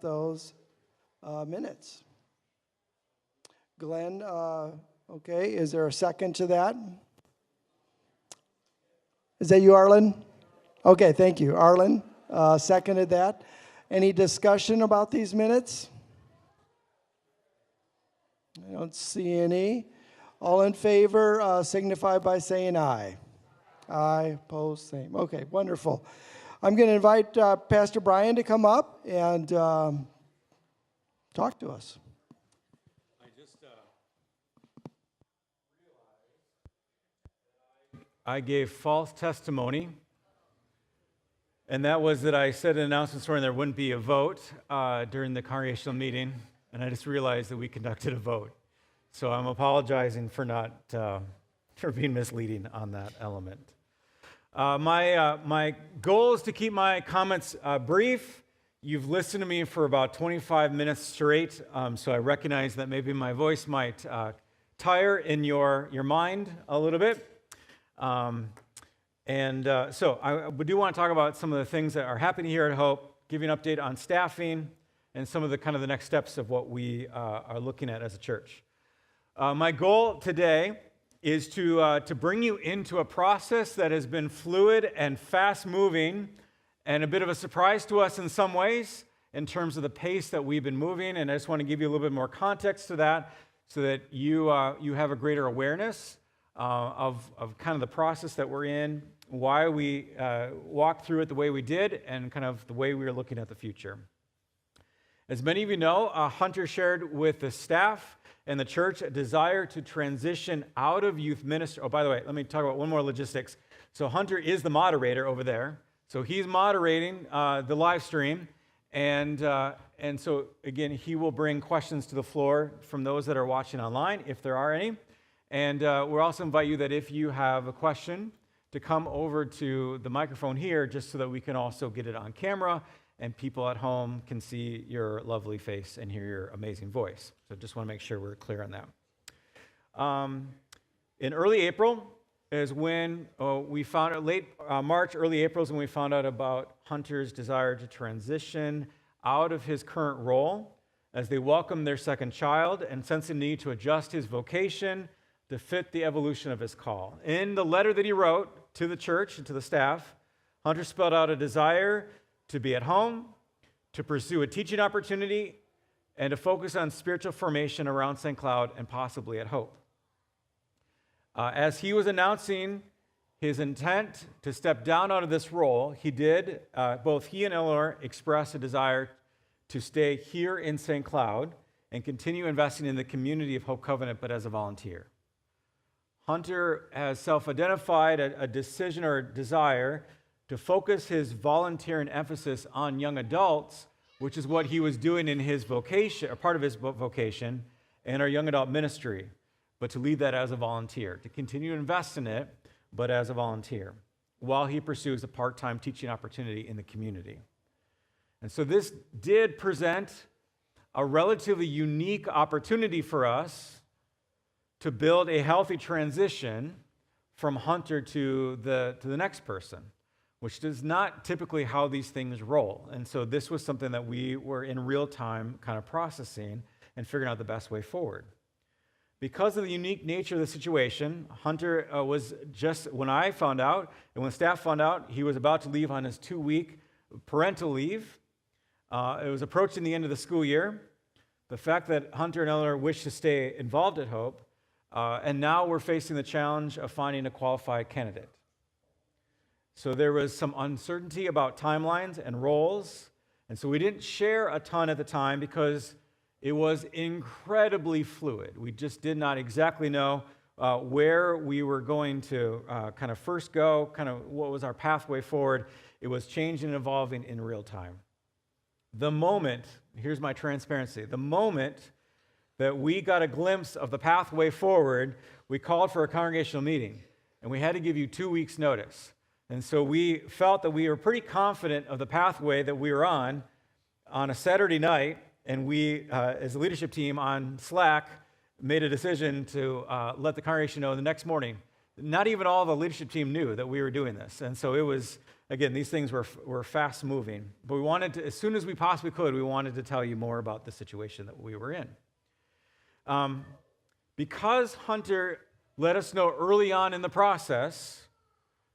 those minutes. Glenn, okay, is there a second to that? Is that you, Arlen? Okay, thank you. Arlen seconded that. Any discussion about these minutes? I don't see any. All in favor signify by saying aye. Aye, opposed, same. Okay, wonderful. I'm going to invite Pastor Brian to come up and talk to us. I gave false testimony, and that was that I said in an announcement this morning there wouldn't be a vote during the congregational meeting, and I just realized that we conducted a vote. So I'm apologizing for not for being misleading on that element. My goal is to keep my comments brief. You've listened to me for about 25 minutes straight, so I recognize that maybe my voice might tire in your mind a little bit. So I do want to talk about some of the things that are happening here at Hope, give you an update on staffing, and some of the next steps of what we are looking at as a church. My goal today is to bring you into a process that has been fluid and fast-moving and a bit of a surprise to us in some ways in terms of the pace that we've been moving, and I just want to give you a little bit more context to that so that you have a greater awareness of kind of the process that we're in, why we walked through it the way we did, and kind of the way we are looking at the future. As many of you know, Hunter shared with the staff and the church a desire to transition out of youth ministry. Oh, by the way, let me talk about one more logistics. So Hunter is the moderator over there. So he's moderating the live stream. And so, again, he will bring questions to the floor from those that are watching online, if there are any. And we'll also invite you that if you have a question, to come over to the microphone here just so that we can also get it on camera and people at home can see your lovely face and hear your amazing voice. So just want to make sure we're clear on that. In early April is when we found out, late March, early April is when we found out about Hunter's desire to transition out of his current role as they welcomed their second child and sensed the need to adjust his vocation to fit the evolution of his call. In the letter that he wrote to the church and to the staff, Hunter spelled out a desire to be at home, to pursue a teaching opportunity, and to focus on spiritual formation around St. Cloud and possibly at Hope. As he was announcing his intent to step down out of this role, both he and Eleanor expressed a desire to stay here in St. Cloud and continue investing in the community of Hope Covenant, but as a volunteer. Hunter has self-identified a decision or desire to focus his volunteer and emphasis on young adults, which is what he was doing in his vocation, or part of his vocation, and our young adult ministry, but to lead that as a volunteer, to continue to invest in it, but as a volunteer, while he pursues a part-time teaching opportunity in the community. And so this did present a relatively unique opportunity for us to build a healthy transition from Hunter to the next person, which is not typically how these things roll. And so this was something that we were in real time kind of processing and figuring out the best way forward. Because of the unique nature of the situation, Hunter was just, when I found out, and when staff found out, he was about to leave on his 2-week parental leave. It was approaching the end of the school year. The fact that Hunter and Eleanor wished to stay involved at Hope, and now we're facing the challenge of finding a qualified candidate. So there was some uncertainty about timelines and roles, and so we didn't share a ton at the time because it was incredibly fluid. We just did not exactly know where we were going to kind of first go, kind of what was our pathway forward. It was changing and evolving in real time. The moment, here's my transparency, the moment that we got a glimpse of the pathway forward, we called for a congregational meeting, and we had to give you 2 weeks' notice. And so we felt that we were pretty confident of the pathway that we were on a Saturday night, and we, as a leadership team on Slack, made a decision to let the congregation know the next morning not even all the leadership team knew that we were doing this. And so it was, again, these things were fast moving. But we wanted to, as soon as we possibly could, we wanted to tell you more about the situation that we were in. Because Hunter let us know early on in the process,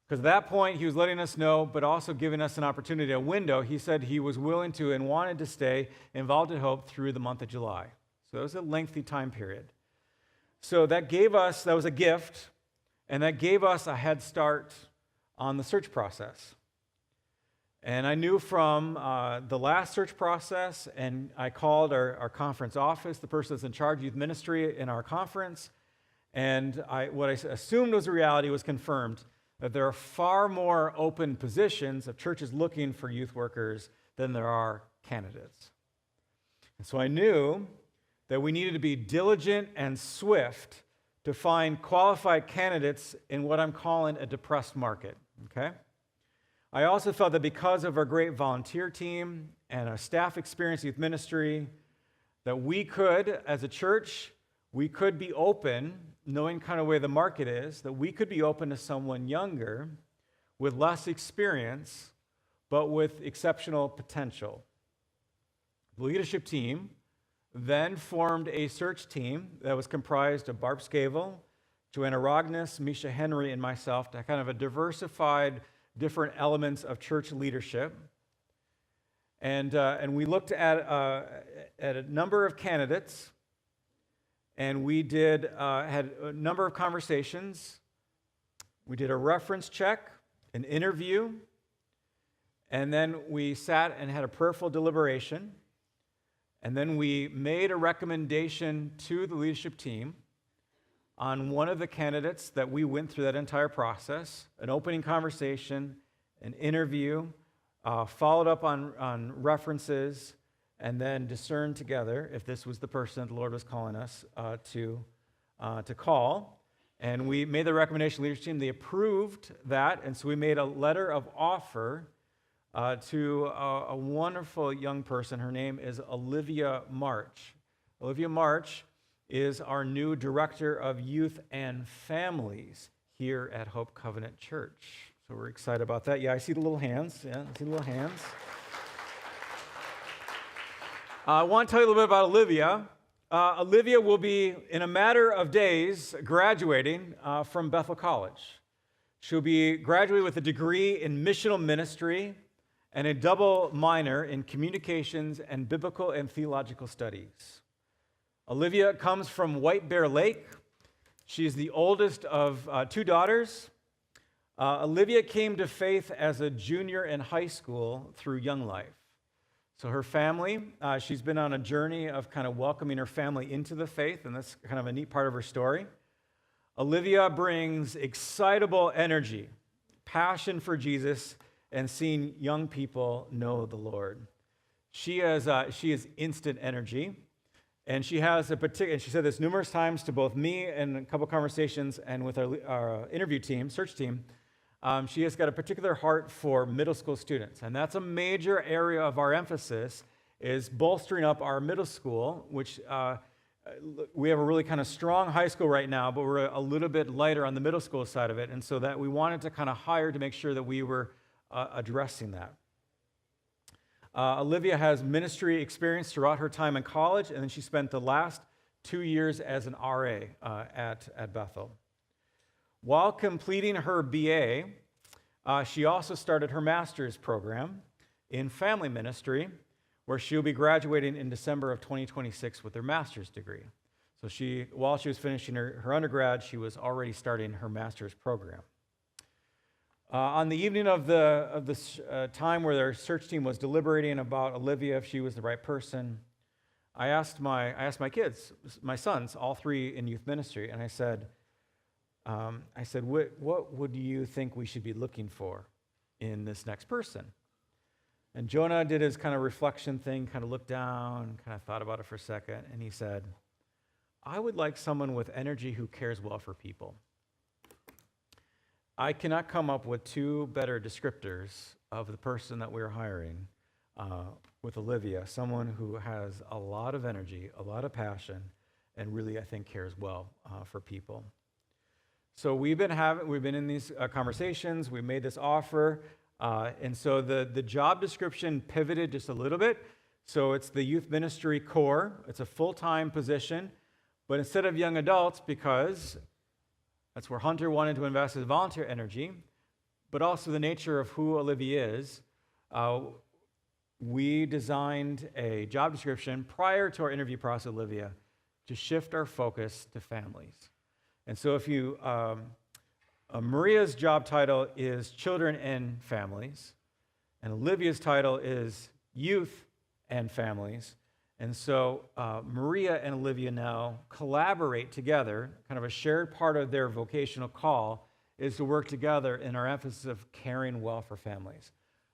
because at that point he was letting us know, but also giving us an opportunity, a window, he said he was willing to and wanted to stay involved in Hope through the month of July. So it was a lengthy time period. So that was a gift, and that gave us a head start on the search process. And I knew from the last search process, and I called our conference office, the person that's in charge of youth ministry in our conference, and what I assumed was a reality was confirmed, that there are far more open positions of churches looking for youth workers than there are candidates. And so I knew that we needed to be diligent and swift to find qualified candidates in what I'm calling a depressed market, okay? I also felt that because of our great volunteer team and our staff experience in youth ministry, that we could, as a church, we could be open, knowing kind of where the market is, that we could be open to someone younger with less experience, but with exceptional potential. The leadership team then formed a search team that was comprised of Barb Scavel, Joanna Rognes, Misha Henry, and myself, to kind of a diversified different elements of church leadership. And we looked at a number of candidates, and we had a number of conversations. We did a reference check, an interview, and then we sat and had a prayerful deliberation. And then we made a recommendation to the leadership team on one of the candidates that we went through that entire process, an opening conversation, an interview, followed up on references, and then discerned together if this was the person that the Lord was calling us to call. And we made the recommendation to the leadership team. They approved that, and so we made a letter of offer to a wonderful young person. Her name is Olivia March. Olivia March is our new Director of Youth and Families here at Hope Covenant Church. So we're excited about that. Yeah, I see the little hands. Yeah, I see the little hands. I want to tell you a little bit about Olivia. Olivia will be, in a matter of days, graduating from Bethel College. She'll be graduating with a degree in missional ministry and a double minor in communications and biblical and theological studies. Olivia comes from White Bear Lake. She's the oldest of two daughters. Olivia came to faith as a junior in high school through Young Life. So her family, she's been on a journey of kind of welcoming her family into the faith, and that's kind of a neat part of her story. Olivia brings excitable energy, passion for Jesus, and seeing young people know the Lord. She is instant energy, and she has a particular, and she said this numerous times to both me and a couple conversations and with our interview team, search team. She has got a particular heart for middle school students, and that's a major area of our emphasis, is bolstering up our middle school, which we have a really kind of strong high school right now, but we're a little bit lighter on the middle school side of it, and so that we wanted to kind of hire to make sure that we were addressing that. Olivia has ministry experience throughout her time in college, and then she spent the last 2 years as an RA at Bethel. While completing her BA, she also started her master's program in family ministry, where she'll be graduating in December of 2026 with her master's degree. So while she was finishing her undergrad, she was already starting her master's program. On the evening of this time where their search team was deliberating about Olivia, if she was the right person, I asked my kids, my sons, all three in youth ministry, and I said, what would you think we should be looking for in this next person? And Jonah did his kind of reflection thing, kind of looked down, kind of thought about it for a second, and he said, I would like someone with energy who cares well for people. I cannot come up with two better descriptors of the person that we're hiring with Olivia, someone who has a lot of energy, a lot of passion, and really, I think, cares well for people. So we've been in these conversations. We made this offer, and so the job description pivoted just a little bit. So it's the youth ministry core. It's a full-time position, but instead of young adults, because that's where Hunter wanted to invest his volunteer energy, but also the nature of who Olivia is, we designed a job description prior to our interview process, Olivia, to shift our focus to families. And so if you, Maria's job title is Children and Families, and Olivia's title is Youth and Families. And so Maria and Olivia now collaborate together. Kind of a shared part of their vocational call is to work together in our emphasis of caring well for families.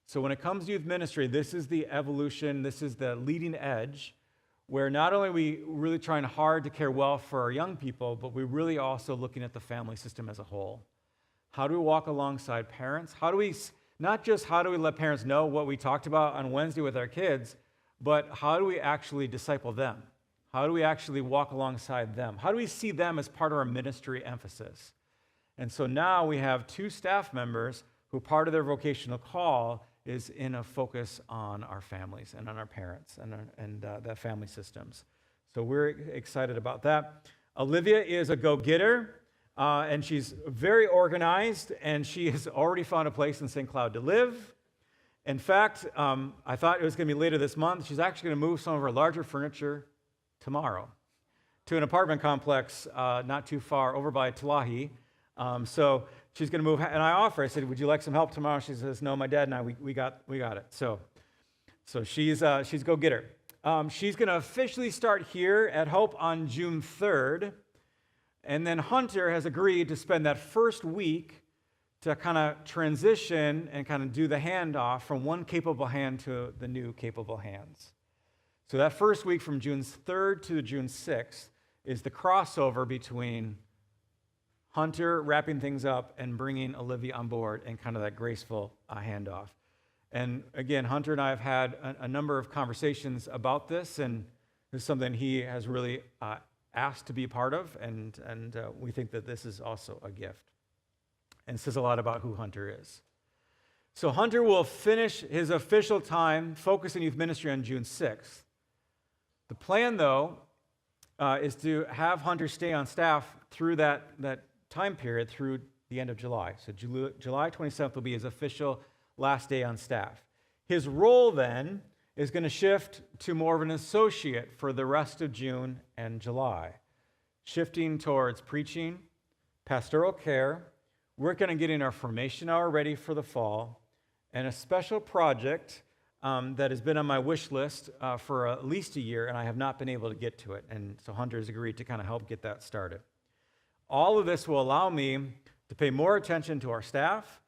So when it comes to youth ministry, this is the evolution, this is the leading edge, where not only are we really trying hard to care well for our young people, but we're really also looking at the family system as a whole. How do we walk alongside parents? Not just how do we let parents know what we talked about on Wednesday with our kids, but how do we actually disciple them? How do we actually walk alongside them? How do we see them as part of our ministry emphasis? And so now we have 2 staff members who part of their vocational call is in a focus on our families and on our parents and the family systems. So we're excited about that. Olivia is a go-getter, and she's very organized, and she has already found a place in St. Cloud to live. In fact, I thought it was going to be later this month. She's actually going to move some of her larger furniture tomorrow to an apartment complex not too far over by Tulahi. So she's going to move, and I said, would you like some help tomorrow? She says, no, my dad and I, we got it. So she's go-getter. She's going to officially start here at Hope on June 3rd, and then Hunter has agreed to spend that first week to kind of transition and kind of do the handoff from one capable hand to the new capable hands. So that first week from June 3rd to June 6th is the crossover between Hunter wrapping things up and bringing Olivia on board and kind of that graceful handoff. And again, Hunter and I have had a number of conversations about this, and this is something he has really asked to be a part of, and we think that this is also a gift. And says a lot about who Hunter is. So Hunter will finish his official time focusing youth ministry on June 6th. The plan, though, is to have Hunter stay on staff through that time period through the end of July. So July 27th will be his official last day on staff. His role then is going to shift to more of an associate for the rest of June and July, shifting towards preaching, pastoral care, working on getting our formation hour ready for the fall, and a special project that has been on my wish list for at least a year, and I have not been able to get to it. And so Hunter has agreed to kind of help get that started. All of this will allow me to pay more attention to our staff,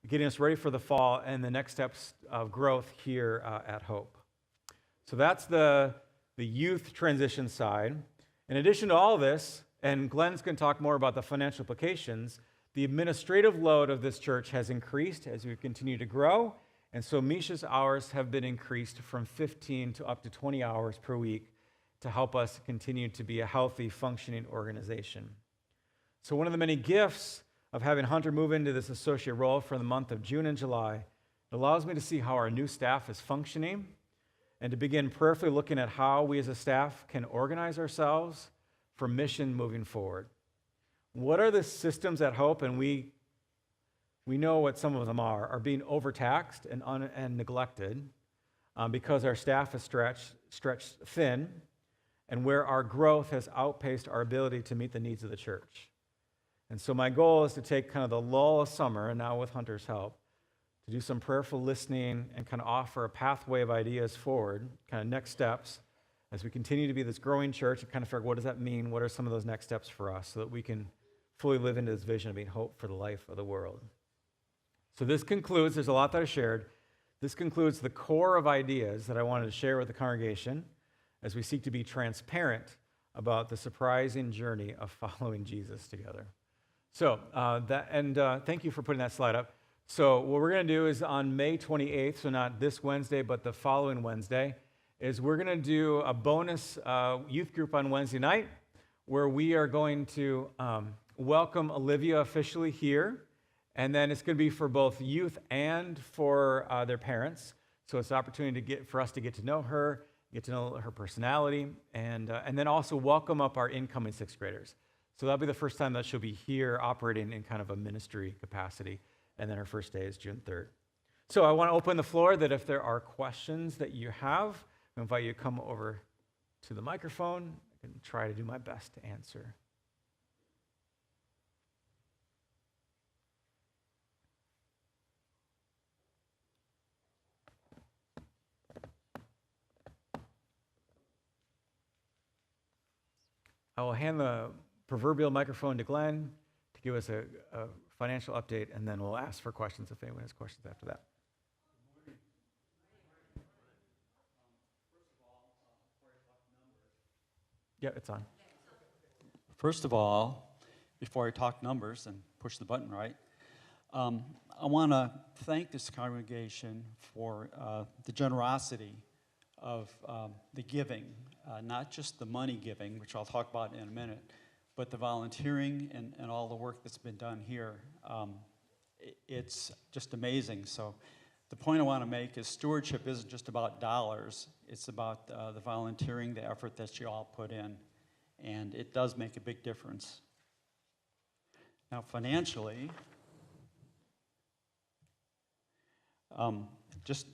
getting us ready for the fall and the next steps of growth here at Hope. So that's the youth transition side. In addition to all this, and Glenn's going to talk more about the financial implications, the administrative load of this church has increased as we continue to grow, and so Misha's hours have been increased from 15 to up to 20 hours per week to help us continue to be a healthy, functioning organization. So one of the many gifts of having Hunter move into this associate role for the month of June and July, it allows me to see how our new staff is functioning and to begin prayerfully looking at how we as a staff can organize ourselves for mission moving forward. What are the systems at Hope, and we know what some of them are being overtaxed and neglected because our staff is stretched thin, and where our growth has outpaced our ability to meet the needs of the church. And so my goal is to take kind of the lull of summer, and now with Hunter's help, to do some prayerful listening and kind of offer a pathway of ideas forward, kind of next steps, as we continue to be this growing church and kind of figure out what does that mean, what are some of those next steps for us so that we can fully live into this vision of being hope for the life of the world. So this concludes, there's a lot that I shared. This concludes the core of ideas that I wanted to share with the congregation as we seek to be transparent about the surprising journey of following Jesus together. So, thank you for putting that slide up. So what we're going to do is on May 28th, so not this Wednesday, but the following Wednesday, is we're going to do a bonus youth group on Wednesday night where we are going to welcome Olivia officially here. And then it's going to be for both youth and for their parents. So it's an opportunity for us to get to know her, get to know her personality, and then also welcome up our incoming sixth graders. So that'll be the first time that she'll be here operating in kind of a ministry capacity. And then her first day is June 3rd. So I want to open the floor that if there are questions that you have, I invite you to come over to the microphone. I can try to do my best to answer. I will hand the proverbial microphone to Glenn to give us a financial update, and then we'll ask for questions if anyone has questions after that. Yeah, it's on. First of all, before I talk numbers and push the button right, I want to thank this congregation for the generosity of the giving, not just the money giving, which I'll talk about in a minute, but the volunteering and all the work that's been done here. It's just amazing. So the point I want to make is stewardship isn't just about dollars. It's about the volunteering, the effort that you all put in. And it does make a big difference. Now, financially, just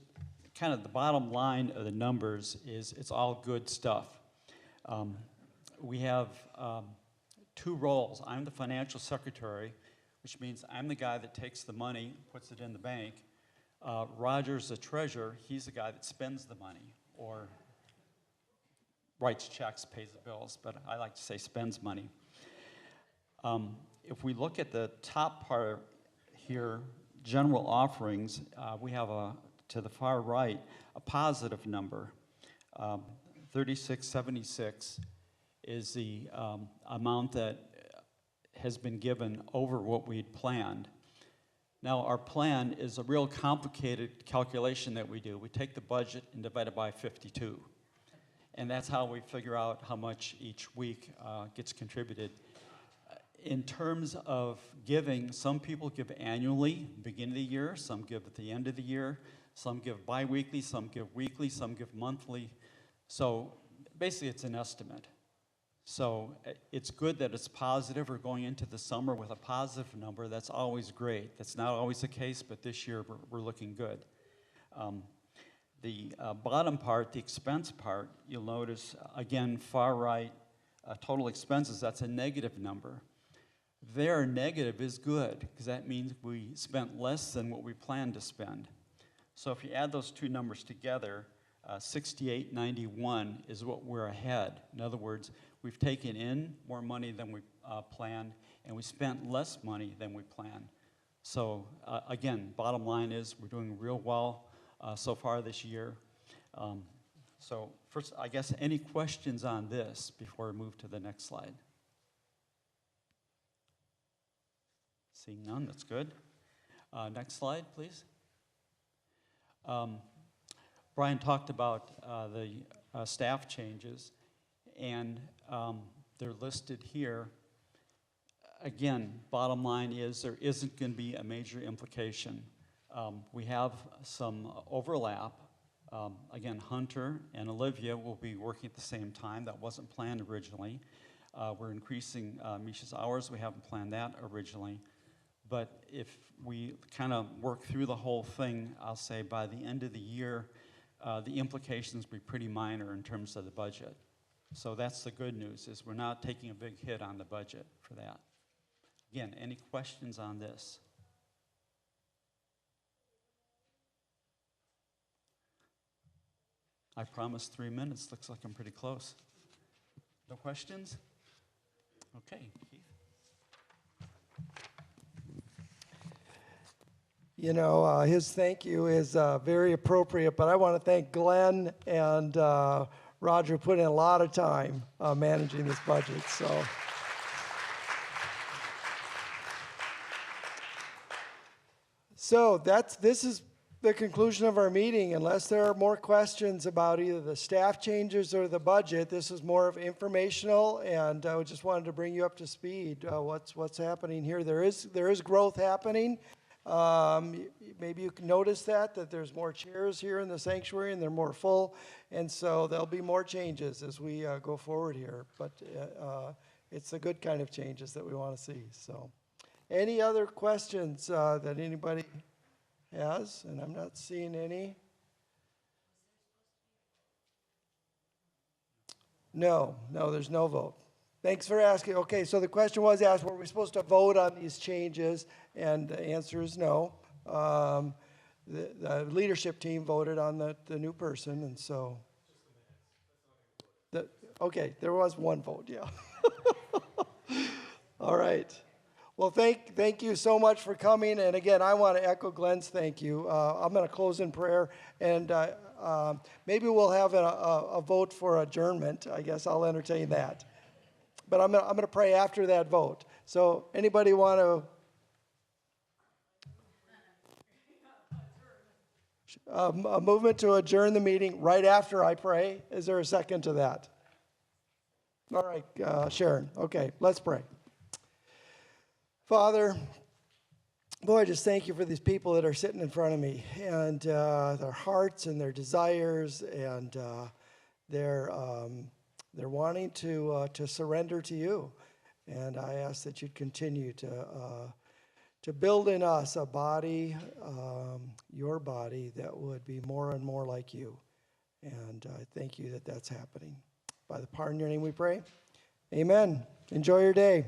kind of the bottom line of the numbers is it's all good stuff. We have two roles. I'm the financial secretary, which means I'm the guy that takes the money, puts it in the bank. Roger's the treasurer. He's the guy that spends the money or writes checks, pays the bills, but I like to say spends money. If we look at the top part here, general offerings, we have to the far right, a positive number. 3676 is the amount that has been given over what we'd planned. Now, our plan is a real complicated calculation that we do. We take the budget and divide it by 52. And that's how we figure out how much each week gets contributed. In terms of giving, some people give annually, beginning of the year, some give at the end of the year, some give bi-weekly, some give weekly, some give monthly. So basically it's an estimate. So it's good that it's positive. We're going into the summer with a positive number. That's always great. That's not always the case, but this year we're looking good. The bottom part, the expense part, you'll notice, again, far right, total expenses, that's a negative number. Their negative is good, because that means we spent less than what we planned to spend. So if you add those two numbers together, 6891 is what we're ahead. In other words, we've taken in more money than we planned, and we spent less money than we planned. So again, bottom line is we're doing real well so far this year. So first, I guess, any questions on this before we move to the next slide? Seeing none, that's good. Next slide, please. Brian talked about the staff changes, and they're listed here. Again, bottom line is there isn't going to be a major implication. We have some overlap. Again, Hunter and Olivia will be working at the same time. That wasn't planned originally. We're increasing Misha's hours. We haven't planned that originally. But if we kind of work through the whole thing, I'll say by the end of the year, the implications will be pretty minor in terms of the budget. So that's the good news, is we're not taking a big hit on the budget for that. Again, any questions on this? I promised 3 minutes. Looks like I'm pretty close. No questions? Okay, Keith. You know, his thank you is very appropriate, but I want to thank Glenn and Roger, who put in a lot of time managing this budget. So this is the conclusion of our meeting. Unless there are more questions about either the staff changes or the budget, this is more of informational, and I just wanted to bring you up to speed. What's happening here? There is growth happening. Maybe you can notice that there's more chairs here in the sanctuary and they're more full, and so there'll be more changes as we go forward here. But it's the good kind of changes that we want to see. So, any other questions that anybody has? And I'm not seeing any. No, there's no vote. Thanks for asking. Okay, so the question was asked, were we supposed to vote on these changes? And the answer is no. The leadership team voted on the new person, and so. Okay, there was one vote, yeah. All right. Well, thank you so much for coming. And again, I want to echo Glenn's thank you. I'm going to close in prayer, and maybe we'll have a vote for adjournment. I guess I'll entertain that. But I'm going to pray after that vote. So anybody want to a movement to adjourn the meeting right after I pray? Is there a second to that? All right, Sharon. Okay, let's pray. Father, boy, I just thank you for these people that are sitting in front of me, and their hearts and their desires, and they're wanting to surrender to you. And I ask that you'd continue to build in us a body, your body, that would be more and more like you. And I thank you that that's happening. By the power in your name we pray. Amen. Enjoy your day.